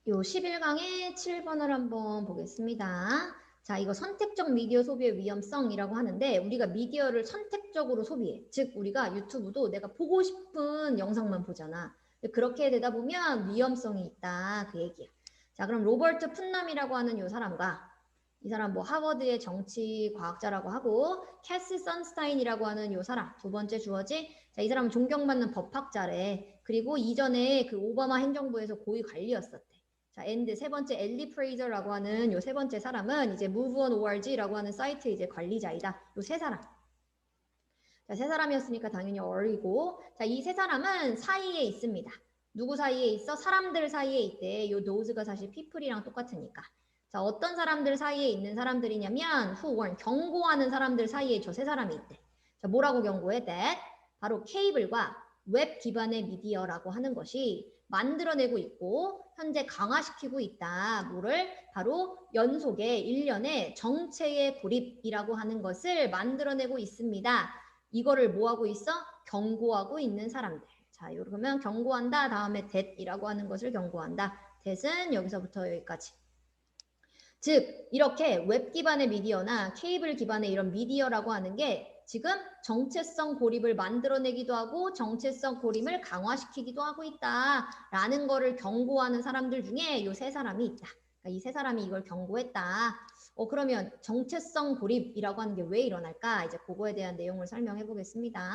요 11강의 7번을 한번 보겠습니다. 자, 이거 선택적 미디어 소비의 위험성이라고 하는데 우리가 미디어를 선택적으로 소비해. 즉 우리가 유튜브도 내가 보고 싶은 영상만 보잖아. 그렇게 되다 보면 위험성이 있다. 그 얘기야. 자, 그럼 로버트 푼남이라고 하는 요 사람과 이 사람 뭐 하버드의 정치 과학자라고 하고 캐스 선스타인이라고 하는 요 사람 두 번째 주어지. 자, 이 사람은 존경받는 법학자래. 그리고 이전에 그 오바마 행정부에서 고위 관리였었대. 자, 엔드 세 번째 엘리 프레이저라고 하는 요 세 번째 사람은 이제 Move on ORG라고 하는 사이트 이제 관리자이다. 요 세 사람. 자, 세 사람이었으니까 당연히 어리고. 자, 이 세 사람은 사이에 있습니다. 누구 사이에 있어? 사람들 사이에 있대. 요 nose가 사실 people이랑 똑같으니까. 자, 어떤 사람들 사이에 있는 사람들이냐면 who warn, 경고하는 사람들 사이에 저 세 사람이 있대. 자, 뭐라고 경고해? that 바로 케이블과 웹 기반의 미디어라고 하는 것이 만들어내고 있고 현재 강화시키고 있다. 뭐를? 바로 연속의 일련의 정체의 고립이라고 하는 것을 만들어내고 있습니다. 이거를 뭐하고 있어? 경고하고 있는 사람들. 자, 그러면 경고한다. 다음에 that이라고 하는 것을 경고한다. that은 여기서부터 여기까지. 즉 이렇게 웹 기반의 미디어나 케이블 기반의 이런 미디어라고 하는 게 지금 정체성 고립을 만들어내기도 하고 정체성 고립을 강화시키기도 하고 있다라는 거를 경고하는 사람들 중에 이 세 사람이 있다. 그러니까 이 세 사람이 이걸 경고했다. 그러면 정체성 고립이라고 하는 게 왜 일어날까? 이제 그거에 대한 내용을 설명해 보겠습니다.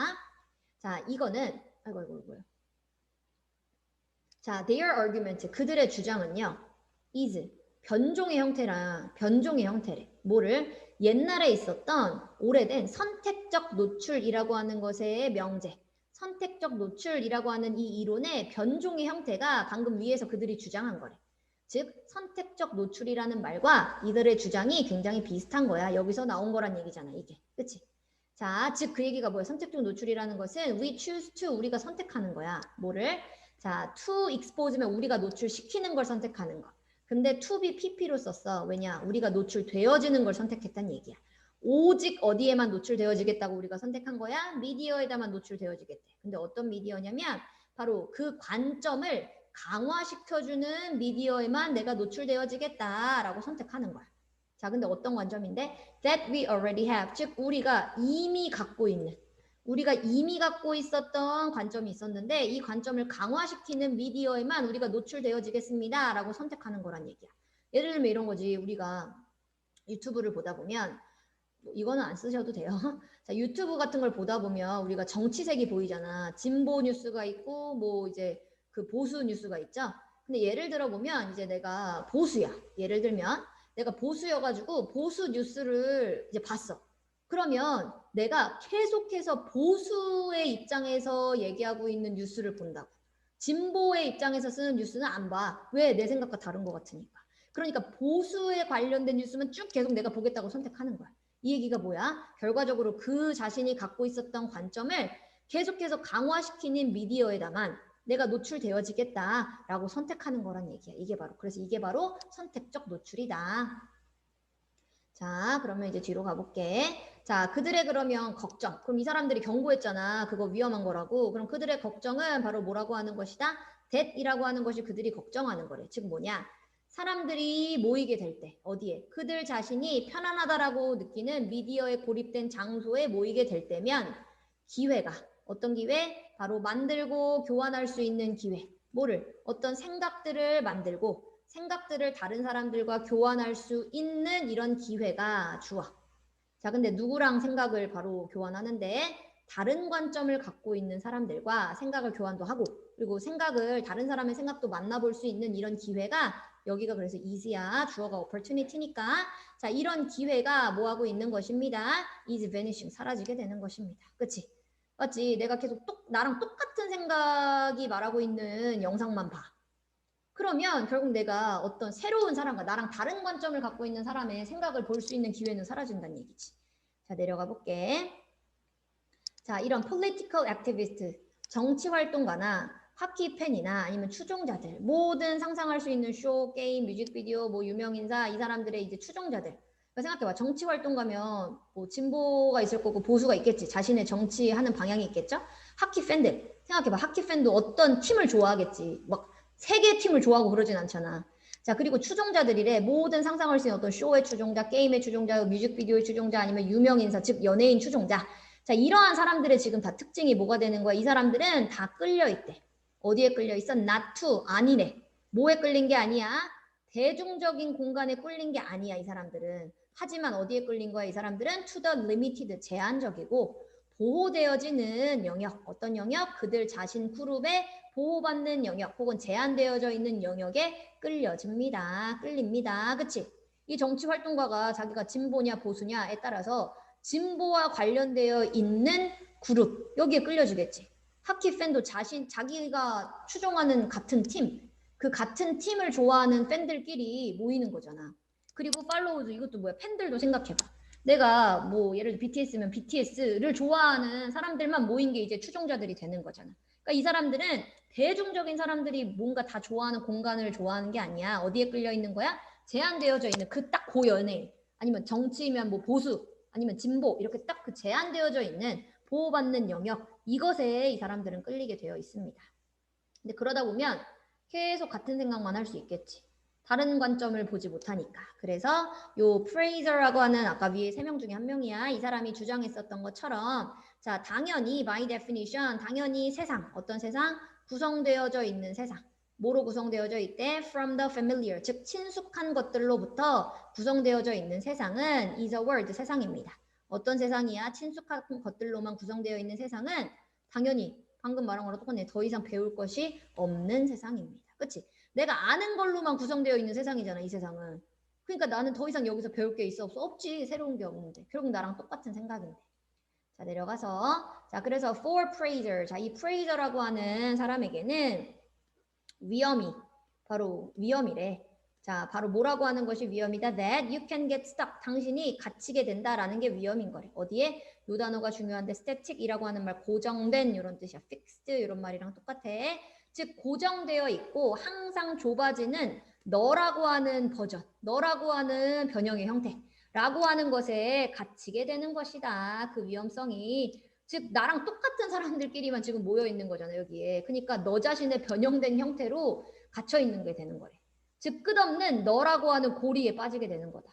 자, 이거는 아이고. 자, their argument 그들의 주장은요. is 변종의 형태래. 뭐를? 옛날에 있었던 오래된 선택적 노출이라고 하는 것의 명제. 선택적 노출이라고 하는 이 이론의 변종의 형태가 방금 위에서 그들이 주장한 거래. 즉 선택적 노출이라는 말과 이들의 주장이 굉장히 비슷한 거야. 여기서 나온 거란 얘기잖아. 이게. 그치? 자, 즉 그 얘기가 뭐야? 선택적 노출이라는 것은 we choose to 우리가 선택하는 거야. 뭐를? 자, to expose면 우리가 노출시키는 걸 선택하는 거. 근데 to be pp로 썼어. 왜냐? 우리가 노출되어지는 걸 선택했다는 얘기야. 오직 어디에만 노출되어지겠다고 우리가 선택한 거야? 미디어에다만 노출되어지겠대. 근데 어떤 미디어냐면 바로 그 관점을 강화시켜주는 미디어에만 내가 노출되어지겠다라고 선택하는 거야. 자, 근데 어떤 관점인데? That we already have. 즉, 우리가 이미 갖고 있었던 관점이 있었는데 이 관점을 강화시키는 미디어에만 우리가 노출되어지겠습니다. 라고 선택하는 거란 얘기야. 예를 들면 이런 거지. 우리가 유튜브를 보다 보면 이거는 안 쓰셔도 돼요. 자, 유튜브 같은 걸 보다 보면 우리가 정치색이 보이잖아. 진보 뉴스가 있고 뭐 이제 그 보수 뉴스가 있죠. 근데 예를 들어 보면 이제 내가 보수야. 예를 들면 내가 보수여가지고 보수 뉴스를 이제 봤어. 그러면 내가 계속해서 보수의 입장에서 얘기하고 있는 뉴스를 본다고. 진보의 입장에서 쓰는 뉴스는 안 봐. 왜? 내 생각과 다른 것 같으니까. 그러니까 보수에 관련된 뉴스만 쭉 계속 내가 보겠다고 선택하는 거야. 이 얘기가 뭐야? 결과적으로 그 자신이 갖고 있었던 관점을 계속해서 강화시키는 미디어에다만 내가 노출되어지겠다라고 선택하는 거란 얘기야. 그래서 이게 바로 선택적 노출이다. 자, 그러면 이제 뒤로 가볼게. 자, 그들의 그러면 걱정. 그럼 이 사람들이 경고했잖아. 그거 위험한 거라고. 그럼 그들의 걱정은 바로 뭐라고 하는 것이다? that이라고 하는 것이 그들이 걱정하는 거래. 즉 뭐냐? 사람들이 모이게 될 때, 어디에? 그들 자신이 편안하다라고 느끼는 미디어에 고립된 장소에 모이게 될 때면 기회가, 어떤 기회? 바로 만들고 교환할 수 있는 기회. 뭐를? 어떤 생각들을 만들고 생각들을 다른 사람들과 교환할 수 있는 이런 기회가 주어. 자, 근데 누구랑 생각을 바로 교환하는데 다른 관점을 갖고 있는 사람들과 생각을 교환도 하고 그리고 다른 사람의 생각도 만나볼 수 있는 이런 기회가 여기가 그래서 easy야. 주어가 opportunity니까. 자, 이런 기회가 뭐하고 있는 것입니다. is vanishing. 사라지게 되는 것입니다. 그치? 맞지? 내가 계속 나랑 똑같은 생각이 말하고 있는 영상만 봐. 그러면 결국 내가 어떤 새로운 사람과 나랑 다른 관점을 갖고 있는 사람의 생각을 볼 수 있는 기회는 사라진다는 얘기지. 자, 내려가 볼게. 자, 이런 political activist, 정치 활동가나 하키 팬이나 아니면 추종자들, 모든 상상할 수 있는 쇼, 게임, 뮤직비디오, 뭐 유명인사, 이 사람들의 이제 추종자들. 그러니까 생각해봐. 정치 활동가면 뭐 진보가 있을 거고 보수가 있겠지. 자신의 정치하는 방향이 있겠죠. 하키 팬들. 생각해봐. 하키 팬도 어떤 팀을 좋아하겠지. 막 세 개의 팀을 좋아하고 그러진 않잖아. 자, 그리고 추종자들이래. 모든 상상할 수 있는 어떤 쇼의 추종자, 게임의 추종자, 뮤직비디오의 추종자, 아니면 유명인사, 즉 연예인 추종자. 자, 이러한 사람들의 지금 다 특징이 뭐가 되는 거야? 이 사람들은 다 끌려 있대. 어디에 끌려 있어? not to, 아니래. 뭐에 끌린 게 아니야? 대중적인 공간에 끌린 게 아니야, 이 사람들은. 하지만 어디에 끌린 거야, 이 사람들은? to the limited, 제한적이고 보호되어지는 영역, 어떤 영역? 그들 자신 그룹에 보호받는 영역 혹은 제한되어져 있는 영역에 끌려집니다. 끌립니다. 그치? 이 정치활동가가 자기가 진보냐 보수냐에 따라서 진보와 관련되어 있는 그룹, 여기에 끌려주겠지. 하키 팬도 자기가 추종하는 같은 팀, 그 같은 팀을 좋아하는 팬들끼리 모이는 거잖아. 그리고 팔로우도 이것도 뭐야? 팬들도 생각해봐. 내가 뭐 예를 들어 BTS면 BTS를 좋아하는 사람들만 모인 게 이제 추종자들이 되는 거잖아. 그러니까 이 사람들은 대중적인 사람들이 뭔가 다 좋아하는 공간을 좋아하는 게 아니야. 어디에 끌려 있는 거야? 제한되어져 있는 그 딱 고연예인, 아니면 정치면 뭐 보수, 아니면 진보, 이렇게 딱 그 제한되어져 있는 보호받는 영역, 이것에 이 사람들은 끌리게 되어 있습니다. 근데 그러다 보면 계속 같은 생각만 할 수 있겠지. 다른 관점을 보지 못하니까. 그래서 요 프레이저라고 하는 아까 위에 3명 중에 한 명이야. 이 사람이 주장했었던 것처럼 자, 당연히 by definition, 당연히 세상, 어떤 세상? 구성되어져 있는 세상. 뭐로 구성되어져 있대? From the familiar, 즉 친숙한 것들로부터 구성되어져 있는 세상은 is a world, 세상입니다. 어떤 세상이야? 친숙한 것들로만 구성되어 있는 세상은 당연히 방금 말한 거랑 똑같네. 더 이상 배울 것이 없는 세상입니다. 그치? 내가 아는 걸로만 구성되어 있는 세상이잖아, 이 세상은. 그러니까 나는 더 이상 여기서 배울 게 있어 없어? 없지. 새로운 게 없는데. 결국 나랑 똑같은 생각인데. 자, 내려가서. 자, 그래서 for praiser. 자, 이 praiser라고 하는 사람에게는 위험이, 바로 위험이래. 자, 바로 뭐라고 하는 것이 위험이다? That you can get stuck. 당신이 갇히게 된다라는 게 위험인 거래. 어디에? 요 단어가 중요한데 static이라고 하는 말, 고정된 이런 뜻이야. fixed 이런 말이랑 똑같아. 즉 고정되어 있고 항상 좁아지는 너라고 하는 버전, 너라고 하는 변형의 형태라고 하는 것에 갇히게 되는 것이다. 그 위험성이. 즉 나랑 똑같은 사람들끼리만 지금 모여 있는 거잖아, 여기에. 그러니까 너 자신의 변형된 형태로 갇혀 있는 게 되는 거래. 즉 끝없는 너라고 하는 고리에 빠지게 되는 거다.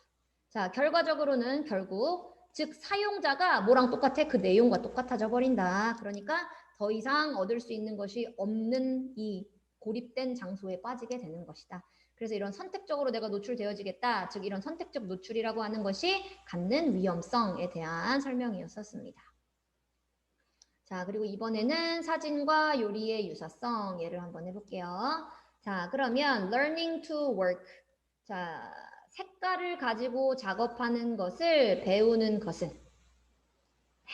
자, 결과적으로는 결국 즉 사용자가 뭐랑 똑같아? 그 내용과 똑같아져 버린다. 그러니까 더 이상 얻을 수 있는 것이 없는 이 고립된 장소에 빠지게 되는 것이다. 그래서 이런 선택적으로 내가 노출되어지겠다. 즉 이런 선택적 노출이라고 하는 것이 갖는 위험성에 대한 설명이었었습니다. 자, 그리고 이번에는 사진과 요리의 유사성 예를 한번 해볼게요. 자, 그러면 learning to work. 자, 색깔을 가지고 작업하는 것을 배우는 것은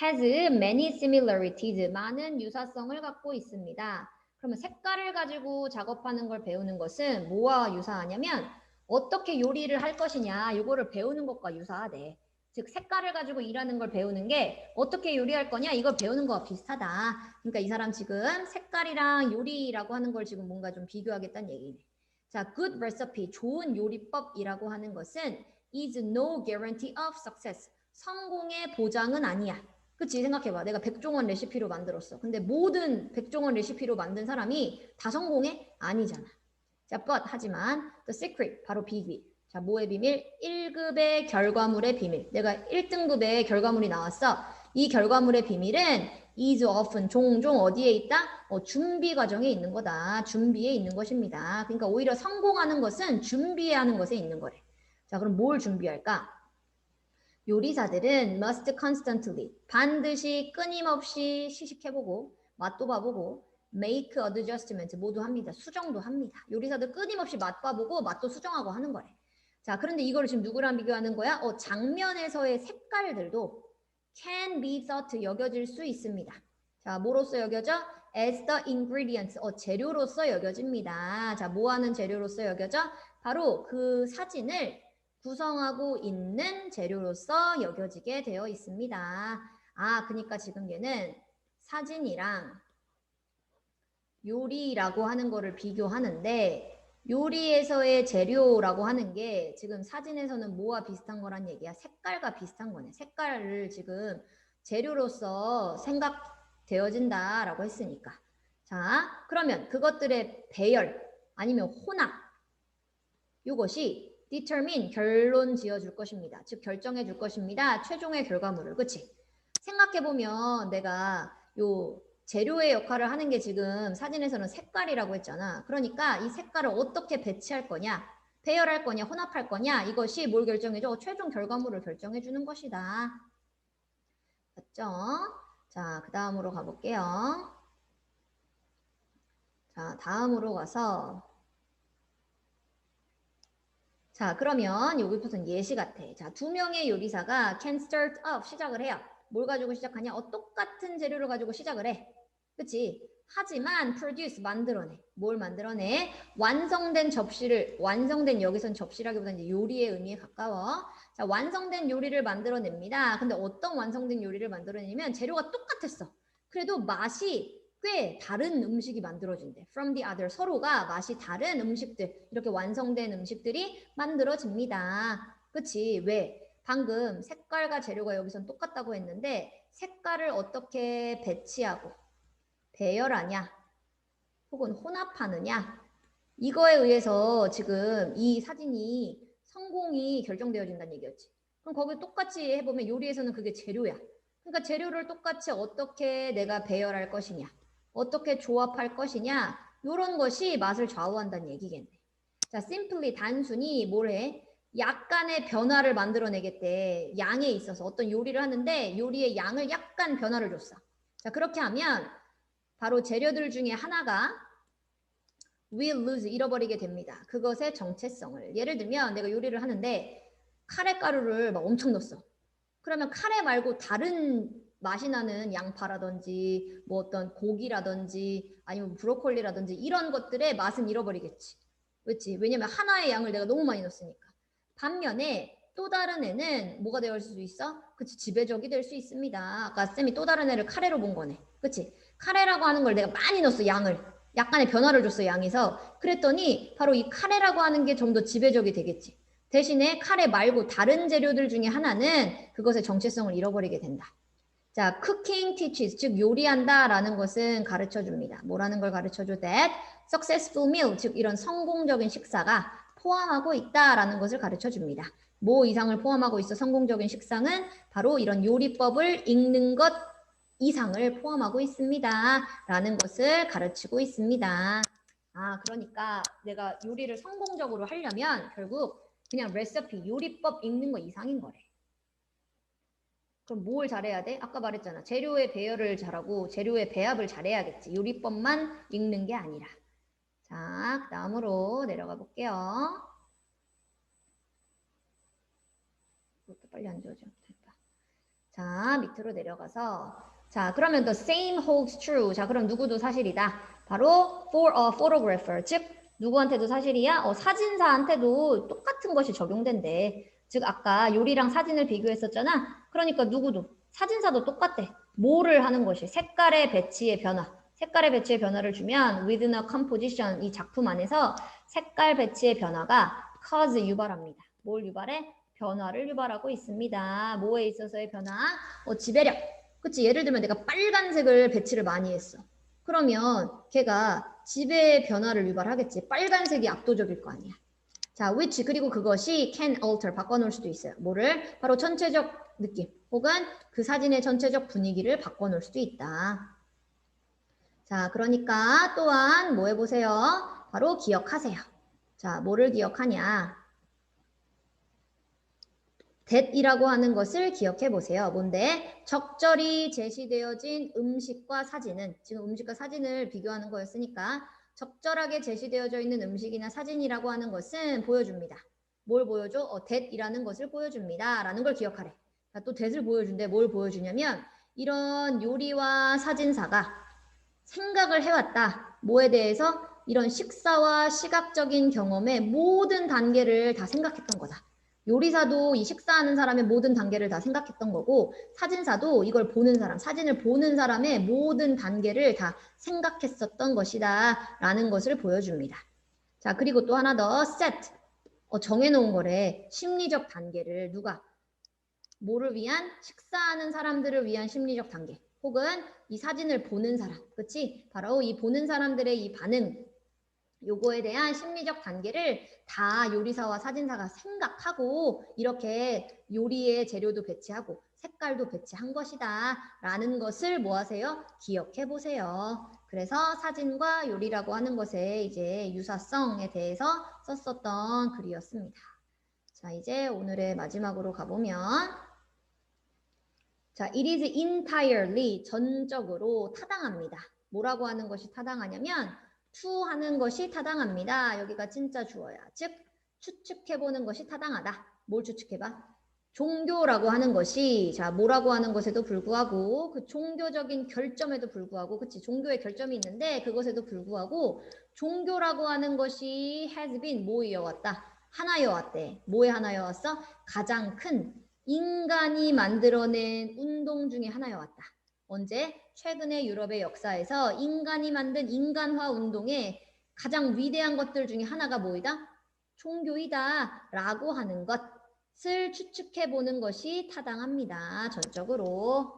has many similarities. 많은 유사성을 갖고 있습니다. 그러면 색깔을 가지고 작업하는 걸 배우는 것은 뭐와 유사하냐면 어떻게 요리를 할 것이냐, 이거를 배우는 것과 유사하대. 즉 색깔을 가지고 일하는 걸 배우는 게 어떻게 요리할 거냐, 이걸 배우는 거와 비슷하다. 그러니까 이 사람 지금 색깔이랑 요리라고 하는 걸 지금 뭔가 좀 비교하겠다는 얘기네. 자, good recipe, 좋은 요리법이라고 하는 것은 is no guarantee of success. 성공의 보장은 아니야. 그치? 생각해봐. 내가 백종원 레시피로 만들었어. 근데 모든 백종원 레시피로 만든 사람이 다 성공해? 아니잖아. 자, but 하지만 the secret, 바로 비밀. 자, 뭐의 비밀? 1급의 결과물의 비밀. 내가 1등급의 결과물이 나왔어. 이 결과물의 비밀은 is often, 종종 어디에 있다? 준비 과정에 있는 거다. 준비에 있는 것입니다. 그러니까 오히려 성공하는 것은 준비해야 하는 것에 있는 거래. 자, 그럼 뭘 준비할까? 요리사들은 must constantly, 반드시 끊임없이 시식해보고 맛도 봐보고 make adjustment, 모두 합니다. 수정도 합니다. 요리사들 끊임없이 맛봐보고 맛도 수정하고 하는 거래. 자, 그런데 이거를 지금 누구랑 비교하는 거야? 장면에서의 색깔들도 can be thought, 여겨질 수 있습니다. 자, 뭐로써 여겨져? as the ingredients, 재료로서 여겨집니다. 자, 뭐 하는 재료로서 여겨져? 바로 그 사진을 구성하고 있는 재료로서 여겨지게 되어 있습니다. 아, 그러니까 지금 얘는 사진이랑 요리라고 하는 거를 비교하는데 요리에서의 재료라고 하는 게 지금 사진에서는 뭐와 비슷한 거란 얘기야? 색깔과 비슷한 거네. 색깔을 지금 재료로서 생각되어진다라고 했으니까. 자, 그러면 그것들의 배열 아니면 혼합, 이것이 determine 결론 지어줄 것입니다. 즉 결정해 줄 것입니다. 최종의 결과물을. 그치? 생각해보면 내가 요 재료의 역할을 하는 게 지금 사진에서는 색깔이라고 했잖아. 그러니까 이 색깔을 어떻게 배치할 거냐, 배열할 거냐, 혼합할 거냐, 이것이 뭘 결정해줘? 최종 결과물을 결정해 주는 것이다. 맞죠? 자, 그 다음으로 가볼게요. 자, 다음으로 가서 자, 그러면 여기부터는 예시 같아. 자, 두 명의 요리사가 can start up 시작을 해요. 뭘 가지고 시작하냐? 똑같은 재료를 가지고 시작을 해. 그치? 하지만 produce 만들어내. 뭘 만들어내? 완성된 접시를 완성된 여기선 접시라기보다는 이제 요리의 의미에 가까워. 자, 완성된 요리를 만들어냅니다. 근데 어떤 완성된 요리를 만들어내냐면 재료가 똑같았어. 그래도 맛이 꽤 다른 음식이 만들어진대. From the other. 서로가 맛이 다른 음식들, 이렇게 완성된 음식들이 만들어집니다. 그치? 왜? 방금 색깔과 재료가 여기선 똑같다고 했는데 색깔을 어떻게 배치하고 배열하냐 혹은 혼합하느냐 이거에 의해서 지금 이 사진이 성공이 결정되어진다는 얘기였지. 그럼 거기 똑같이 해보면 요리에서는 그게 재료야. 그러니까 재료를 똑같이 어떻게 내가 배열할 것이냐 어떻게 조합할 것이냐 이런 것이 맛을 좌우한다는 얘기겠네. 자, simply 단순히 뭘 해? 약간의 변화를 만들어내겠대. 양에 있어서 어떤 요리를 하는데 요리의 양을 약간 변화를 줬어. 자, 그렇게 하면 바로 재료들 중에 하나가 will lose 잃어버리게 됩니다. 그것의 정체성을. 예를 들면 내가 요리를 하는데 카레 가루를 막 엄청 넣었어. 그러면 카레 말고 다른 맛이 나는 양파라든지 뭐 어떤 고기라든지 아니면 브로콜리라든지 이런 것들의 맛은 잃어버리겠지. 그렇지? 왜냐면 하나의 양을 내가 너무 많이 넣었으니까. 반면에 또 다른 애는 뭐가 되어 있을 수 있어? 그치? 지배적이 될 수 있습니다. 아까 쌤이 또 다른 애를 카레로 본 거네. 그치? 카레라고 하는 걸 내가 많이 넣었어, 양을. 약간의 변화를 줬어, 양에서. 그랬더니 바로 이 카레라고 하는 게 좀 더 지배적이 되겠지. 대신에 카레 말고 다른 재료들 중에 하나는 그것의 정체성을 잃어버리게 된다. 자, cooking teaches, 즉 요리한다라는 것은 가르쳐줍니다. 뭐라는 걸 가르쳐줘? That successful meal, 즉 이런 성공적인 식사가 포함하고 있다라는 것을 가르쳐줍니다. 뭐 이상을 포함하고 있어? 성공적인 식상은 바로 이런 요리법을 읽는 것 이상을 포함하고 있습니다. 라는 것을 가르치고 있습니다. 아, 그러니까 내가 요리를 성공적으로 하려면 결국 그냥 레시피, 요리법 읽는 거 이상인 거래. 그럼 뭘 잘해야 돼? 아까 말했잖아. 재료의 배열을 잘하고 재료의 배합을 잘해야겠지. 요리법만 읽는 게 아니라. 자, 그 다음으로 내려가 볼게요. 이것도 빨리 안 지워져. 됐다. 자, 밑으로 내려가서 자, 그러면 the same holds true. 자, 그럼 누구도 사실이다. 바로 for a photographer. 즉, 누구한테도 사실이야? 사진사한테도 똑같은 것이 적용된대. 즉, 아까 요리랑 사진을 비교했었잖아. 그러니까 누구도, 사진사도 똑같대. 뭐를 하는 것이? 색깔의 배치의 변화. 색깔의 배치의 변화를 주면 within a composition, 이 작품 안에서 색깔 배치의 변화가 cause 유발합니다. 뭘 유발해? 변화를 유발하고 있습니다. 뭐에 있어서의 변화? 지배력. 그치? 예를 들면 내가 빨간색을 배치를 많이 했어. 그러면 걔가 지배의 변화를 유발하겠지. 빨간색이 압도적일 거 아니야. 자, which 그리고 그것이 can alter 바꿔놓을 수도 있어요. 뭐를? 바로 전체적 느낌 혹은 그 사진의 전체적 분위기를 바꿔놓을 수도 있다. 자, 그러니까 또한 뭐 해보세요? 바로 기억하세요. 자, 뭐를 기억하냐? that이라고 하는 것을 기억해 보세요. 뭔데? 적절히 제시되어진 음식과 사진은 지금 음식과 사진을 비교하는 거였으니까 적절하게 제시되어져 있는 음식이나 사진이라고 하는 것은 보여줍니다. 뭘 보여줘? that이라는 것을 보여줍니다. 라는 걸 기억하래. 또 that을 보여준대. 뭘 보여주냐면 이런 요리와 사진사가 생각을 해왔다. 뭐에 대해서? 이런 식사와 시각적인 경험의 모든 단계를 다 생각했던 거다. 요리사도 이 식사하는 사람의 모든 단계를 다 생각했던 거고 사진사도 이걸 보는 사람, 사진을 보는 사람의 모든 단계를 다 생각했었던 것이다 라는 것을 보여줍니다. 자, 그리고 또 하나 더 set, 정해놓은 거래. 심리적 단계를 누가? 뭐를 위한? 식사하는 사람들을 위한 심리적 단계 혹은 이 사진을 보는 사람, 그치? 바로 이 보는 사람들의 이 반응 요거에 대한 심리적 단계를 다 요리사와 사진사가 생각하고 이렇게 요리의 재료도 배치하고 색깔도 배치한 것이다 라는 것을 뭐 하세요? 기억해 보세요. 그래서 사진과 요리라고 하는 것에 이제 유사성에 대해서 썼었던 글이었습니다. 자, 이제 오늘의 마지막으로 가보면 자, it is entirely 전적으로 타당합니다. 뭐라고 하는 것이 타당하냐면 to 하는 것이 타당합니다. 여기가 진짜 주어야. 즉 추측해보는 것이 타당하다. 뭘 추측해봐? 종교라고 하는 것이 자 뭐라고 하는 것에도 불구하고 그 종교적인 결점에도 불구하고 그치 종교의 결점이 있는데 그것에도 불구하고 종교라고 하는 것이 has been 뭐이어왔다? 하나여왔대. 뭐의 하나여왔어? 가장 큰 인간이 만들어낸 운동 중에 하나여왔다. 언제? 최근의 유럽의 역사에서 인간이 만든 인간화 운동의 가장 위대한 것들 중에 하나가 뭐이다? 종교이다 라고 하는 것을 추측해보는 것이 타당합니다. 전적으로.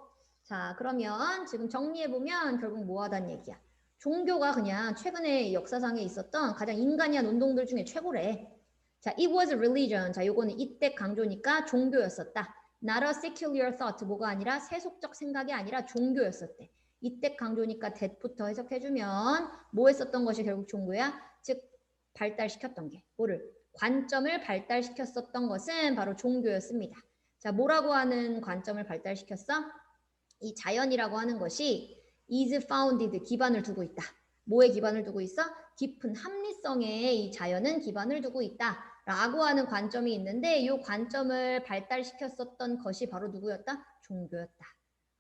자, 그러면 지금 정리해보면 결국 뭐 하단 얘기야? 종교가 그냥 최근의 역사상에 있었던 가장 인간이한 운동들 중에 최고래. 자, it was a religion. 자, 요거는 이때 강조니까 종교였었다. Not a secular thought. 뭐가 아니라 세속적 생각이 아니라 종교였었대. 이때 강조니까 that부터 해석해주면 뭐 했었던 것이 결국 종교야? 즉 발달시켰던 게 뭐를? 관점을 발달시켰었던 것은 바로 종교였습니다. 자, 뭐라고 하는 관점을 발달시켰어? 이 자연이라고 하는 것이 is founded 기반을 두고 있다. 뭐에 기반을 두고 있어? 깊은 합리성에 이 자연은 기반을 두고 있다. 라고 하는 관점이 있는데 이 관점을 발달시켰었던 것이 바로 누구였다? 종교였다.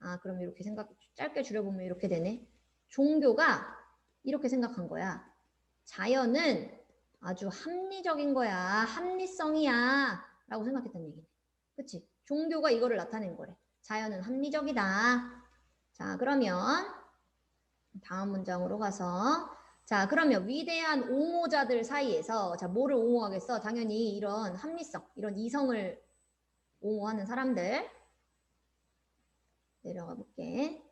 아, 그럼 이렇게 짧게 줄여보면 이렇게 되네. 종교가 이렇게 생각한 거야. 자연은 아주 합리적인 거야. 합리성이야. 라고 생각했던 얘기네. 그치? 종교가 이거를 나타낸 거래. 자연은 합리적이다. 자, 그러면 다음 문장으로 가서 자, 그러면 위대한 옹호자들 사이에서 자, 뭐를 옹호하겠어? 당연히 이런 합리성, 이런 이성을 옹호하는 사람들 내려가 볼게.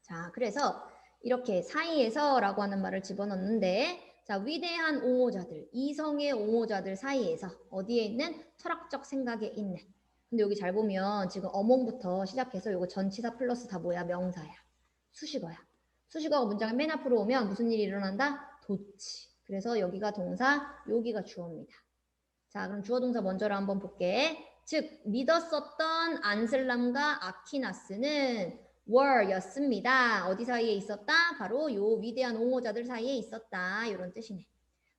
자, 그래서 이렇게 사이에서라고 하는 말을 집어넣는데 자, 위대한 옹호자들, 이성의 옹호자들 사이에서 어디에 있는 철학적 생각에 있는 근데 여기 잘 보면 지금 어몽부터 시작해서 이거 전치사 플러스 다 뭐야? 명사야. 수식어야. 수식어가 문장의 맨 앞으로 오면 무슨 일이 일어난다? 도치. 그래서 여기가 동사, 여기가 주어입니다. 자, 그럼 주어 동사 먼저로 한번 볼게. 즉, 믿었었던 안슬람과 아키나스는 were였습니다. 어디 사이에 있었다? 바로 요 위대한 옹호자들 사이에 있었다. 이런 뜻이네.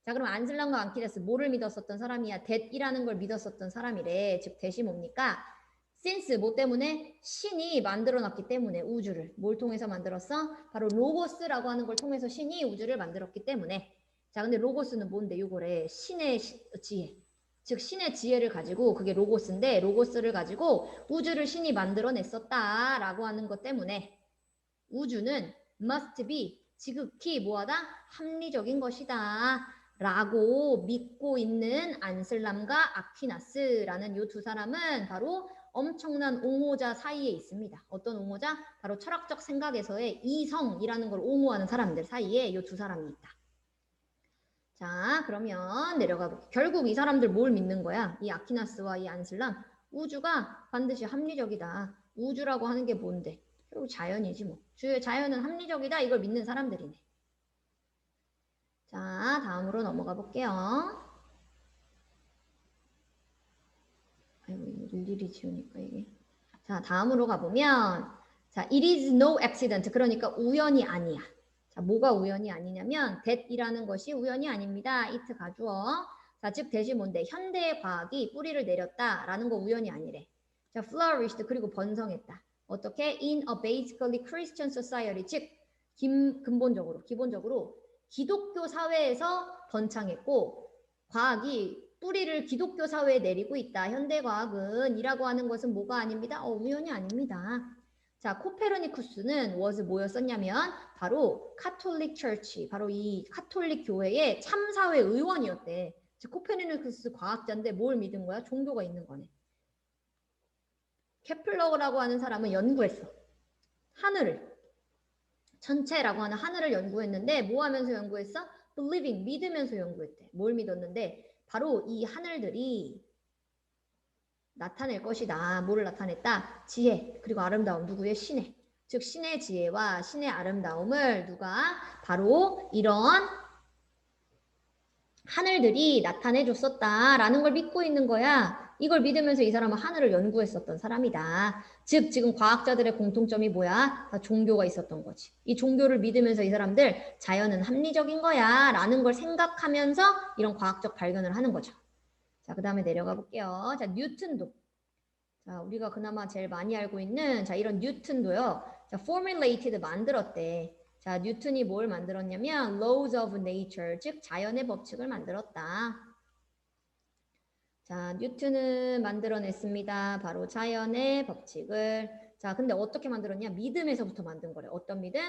자, 그럼 안슬람과 아키나스 뭐를 믿었었던 사람이야? that이라는 걸 믿었었던 사람이래. 즉, that이 뭡니까? since 뭐 때문에? 신이 만들어놨기 때문에 우주를. 뭘 통해서 만들었어? 바로 로고스라고 하는 걸 통해서 신이 우주를 만들었기 때문에. 자, 근데 로고스는 뭔데? 요거래. 신의 지혜. 즉 신의 지혜를 가지고 그게 로고스인데 로고스를 가지고 우주를 신이 만들어냈었다라고 하는 것 때문에 우주는 must be 지극히 뭐하다? 합리적인 것이다 라고 믿고 있는 안슬람과 아퀴나스라는 이 두 사람은 바로 엄청난 옹호자 사이에 있습니다. 어떤 옹호자? 바로 철학적 생각에서의 이성이라는 걸 옹호하는 사람들 사이에 이 두 사람이 있다. 자, 그러면 내려가 볼게요. 결국 이 사람들 뭘 믿는 거야? 이 아키나스와 이 안슬람. 우주가 반드시 합리적이다. 우주라고 하는 게 뭔데? 결국 자연이지 뭐. 자연은 합리적이다. 이걸 믿는 사람들이네. 자, 다음으로 넘어가 볼게요. 아이고, 일일이 지우니까 이게. 자, 다음으로 가보면 자, it is no accident. 그러니까 우연이 아니야. 자, 뭐가 우연이 아니냐면 that이라는 것이 우연이 아닙니다. it 가주어. 자, 즉 that이 뭔데? 현대의 과학이 뿌리를 내렸다라는 거 우연이 아니래. 자, flourished 그리고 번성했다. 어떻게? in a basically Christian society. 즉 기본적으로 기독교 사회에서 번창했고 과학이 뿌리를 기독교 사회에 내리고 있다. 현대 과학은 이라고 하는 것은 뭐가 아닙니다. 우연이 아닙니다. 자, 코페르니쿠스는 was 뭐였었냐면 바로 카톨릭 처치, 바로 이 카톨릭 교회의 참사회 의원이었대. 즉 코페르니쿠스 과학자인데 뭘 믿은 거야? 종교가 있는 거네. 케플러라고 하는 사람은 연구했어. 하늘을. 천체라고 하는 하늘을 연구했는데 뭐 하면서 연구했어? believing, 믿으면서 연구했대. 뭘 믿었는데? 바로 이 하늘들이 나타낼 것이다. 뭐를 나타냈다? 지혜, 그리고 아름다움. 누구의? 신의. 즉 신의 지혜와 신의 아름다움을 누가? 바로 이런 하늘들이 나타내 줬었다라는 걸 믿고 있는 거야. 이걸 믿으면서 이 사람은 하늘을 연구했었던 사람이다. 즉 지금 과학자들의 공통점이 뭐야? 다 종교가 있었던 거지. 이 종교를 믿으면서 이 사람들 자연은 합리적인 거야 라는 걸 생각하면서 이런 과학적 발견을 하는 거죠. 자, 그 다음에 내려가 볼게요. 자, 뉴턴도. 자, 우리가 그나마 제일 많이 알고 있는 자, 이런 뉴턴도요. 자, formulated 만들었대. 자, 뉴턴이 뭘 만들었냐면 laws of nature, 즉 자연의 법칙을 만들었다. 자, 뉴턴은 만들어냈습니다. 바로 자연의 법칙을. 자, 근데 어떻게 만들었냐? 믿음에서부터 만든 거래. 어떤 믿음?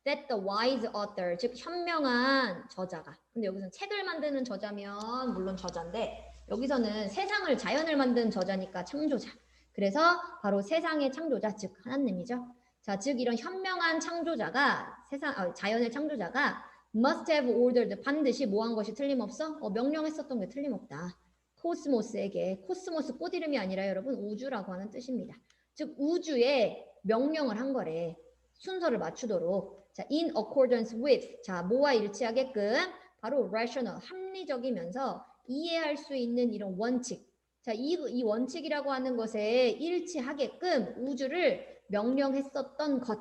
That the wise author, 즉 현명한 저자가. 근데 여기서는 책을 만드는 저자면 물론 저자인데 여기서는 세상을 자연을 만든 저자니까 창조자. 그래서 바로 세상의 창조자, 즉 하나님이죠. 자, 즉 이런 현명한 창조자가 자연의 창조자가 must have ordered, 반드시 뭐 한 것이 틀림없어? 명령했었던 게 틀림없다. 코스모스에게, 코스모스 꽃 이름이 아니라 여러분 우주라고 하는 뜻입니다. 즉 우주에 명령을 한 거래. 순서를 맞추도록. 자, in accordance with, 자, 뭐와 일치하게끔 바로 rational, 합리적이면서 이해할 수 있는 이런 원칙. 자, 이 원칙이라고 하는 것에 일치하게끔 우주를 명령했었던 것.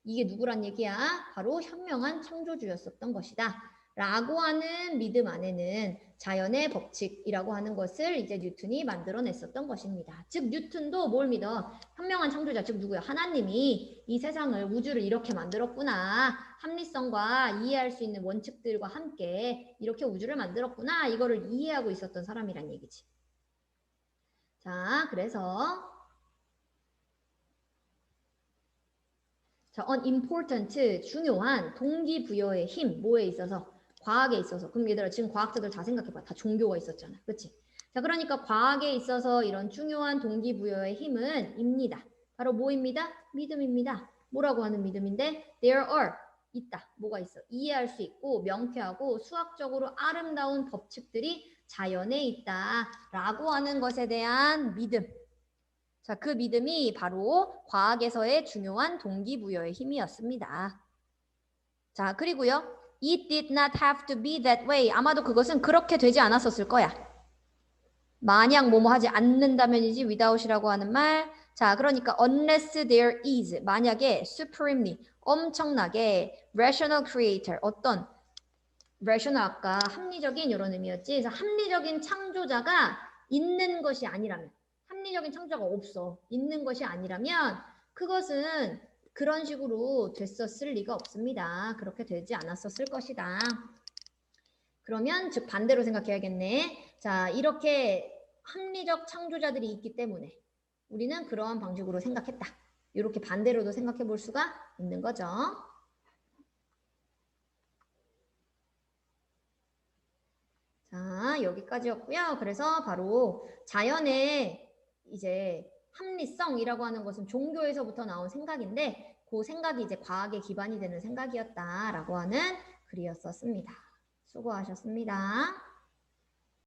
이게 누구란 얘기야? 바로 현명한 창조주였었던 것이다. 라고 하는 믿음 안에는 자연의 법칙이라고 하는 것을 이제 뉴턴이 만들어냈었던 것입니다. 즉 뉴턴도 뭘 믿어? 현명한 창조자, 즉 누구야? 하나님이 이 세상을, 우주를 이렇게 만들었구나. 합리성과 이해할 수 있는 원칙들과 함께 이렇게 우주를 만들었구나. 이거를 이해하고 있었던 사람이란 얘기지. 자, 그래서 자, unimportant, 중요한 동기부여의 힘, 뭐에 있어서? 과학에 있어서. 그럼 얘들아 지금 과학자들 다 생각해봐. 다 종교가 있었잖아. 그치? 자, 그러니까 과학에 있어서 이런 중요한 동기부여의 힘은 입니다. 바로 뭐입니다? 믿음입니다. 뭐라고 하는 믿음인데? There are, 있다. 뭐가 있어? 이해할 수 있고 명쾌하고 수학적으로 아름다운 법칙들이 자연에 있다. 라고 하는 것에 대한 믿음. 자, 그 믿음이 바로 과학에서의 중요한 동기부여의 힘이었습니다. 자, 그리고요. It did not have to be that way. 아마도 그것은 그렇게 되지 않았었을 거야. 만약 뭐뭐 하지 않는다면이지 without이라고 하는 말. 자, 그러니까 unless there is, 만약에 supremely, 엄청나게 rational creator, 어떤 rational 아까 합리적인 이런 의미였지. 그래서 합리적인 창조자가 있는 것이 아니라면, 합리적인 창조자가 없어, 있는 것이 아니라면 그것은 그런 식으로 됐었을 리가 없습니다. 그렇게 되지 않았었을 것이다. 그러면 즉 반대로 생각해야겠네. 자, 이렇게 합리적 창조자들이 있기 때문에 우리는 그러한 방식으로 생각했다. 이렇게 반대로도 생각해 볼 수가 있는 거죠. 자, 여기까지였고요. 그래서 바로 자연의 이제 합리성이라고 하는 것은 종교에서부터 나온 생각인데 그 생각이 이제 과학의 기반이 되는 생각이었다라고 하는 글이었었습니다. 수고하셨습니다.